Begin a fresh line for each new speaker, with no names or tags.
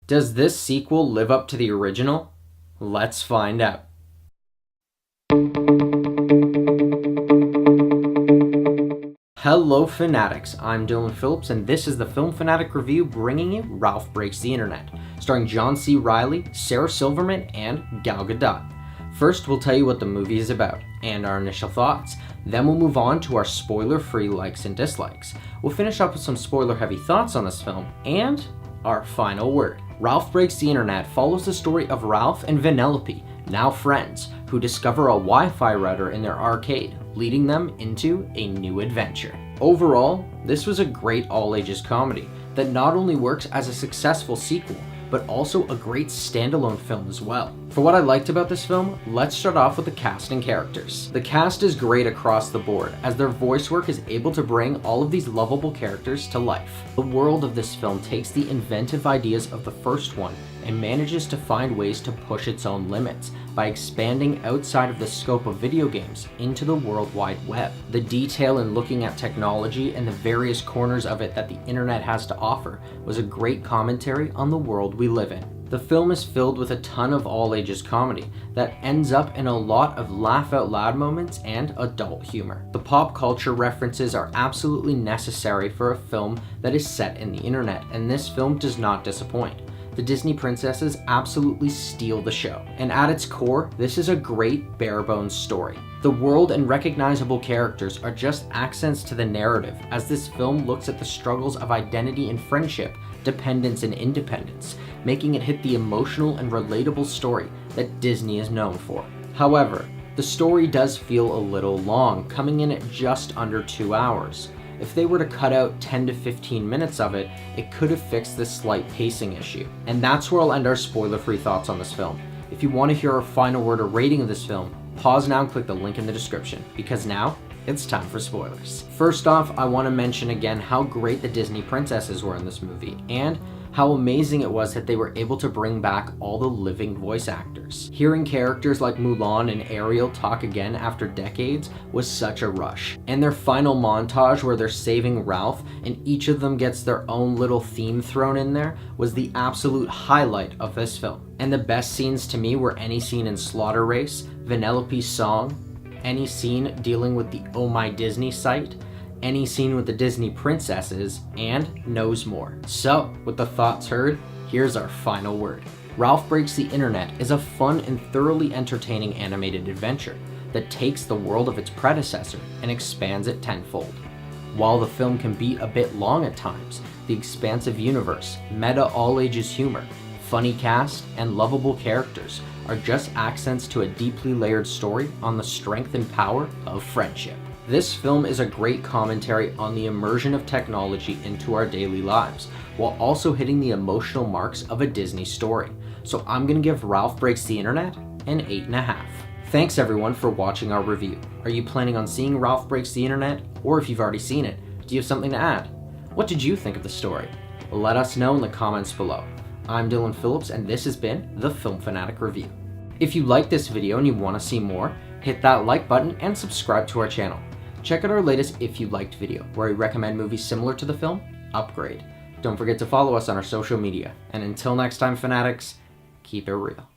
Does this sequel live up to the original? Let's find out. Hello Fanatics, I'm Dylan Phillips and this is the Film Fanatic Review bringing you Ralph Breaks the Internet, starring John C. Reilly, Sarah Silverman, and Gal Gadot. First, we'll tell you what the movie is about, and our initial thoughts. Then we'll move on to our spoiler-free likes and dislikes. We'll finish up with some spoiler-heavy thoughts on this film, and our final word. Ralph Breaks the Internet follows the story of Ralph and Vanellope, now friends, who discover a Wi-Fi router in their arcade, leading them into a new adventure. Overall, this was a great all-ages comedy that not only works as a successful sequel, but also a great standalone film as well. For what I liked about this film, let's start off with the cast and characters. The cast is great across the board, as their voice work is able to bring all of these lovable characters to life. The world of this film takes the inventive ideas of the first one and manages to find ways to push its own limits by expanding outside of the scope of video games into the World Wide Web. The detail in looking at technology and the various corners of it that the internet has to offer was a great commentary on the world we live in. The film is filled with a ton of all-ages comedy that ends up in a lot of laugh-out-loud moments and adult humor. The pop culture references are absolutely necessary for a film that is set in the internet, and this film does not disappoint. The Disney princesses absolutely steal the show, and at its core, this is a great bare-bones story. The world and recognizable characters are just accents to the narrative, as this film looks at the struggles of identity and friendship, dependence and independence, making it hit the emotional and relatable story that Disney is known for. However, the story does feel a little long, coming in at just under 2 hours. If they were to cut out 10 to 15 minutes of it, it could have fixed this slight pacing issue. And that's where I'll end our spoiler-free thoughts on this film. If you want to hear our final word or rating of this film, pause now and click the link in the description, because now it's time for spoilers. First off, I want to mention again how great the Disney princesses were in this movie, and how amazing it was that they were able to bring back all the living voice actors. Hearing characters like Mulan and Ariel talk again after decades was such a rush. And their final montage where they're saving Ralph and each of them gets their own little theme thrown in there was the absolute highlight of this film. And the best scenes to me were any scene in Slaughter Race, Vanellope's song, any scene dealing with the Oh My Disney site, any scene with the Disney princesses, and knows more. So, with the thoughts heard, here's our final word. Ralph Breaks the Internet is a fun and thoroughly entertaining animated adventure that takes the world of its predecessor and expands it tenfold. While the film can be a bit long at times, the expansive universe, meta all-ages humor, funny cast, and lovable characters are just accents to a deeply layered story on the strength and power of friendship. This film is a great commentary on the immersion of technology into our daily lives, while also hitting the emotional marks of a Disney story. So I'm gonna give Ralph Breaks the Internet an 8.5. Thanks everyone for watching our review. Are you planning on seeing Ralph Breaks the Internet? Or if you've already seen it, do you have something to add? What did you think of the story? Let us know in the comments below. I'm Dylan Phillips and this has been the Film Fanatic Review. If you like this video and you want to see more, hit that like button and subscribe to our channel. Check out our latest If You Liked video, where we recommend movies similar to the film Upgrade. Don't forget to follow us on our social media. And until next time, Fanatics, keep it real.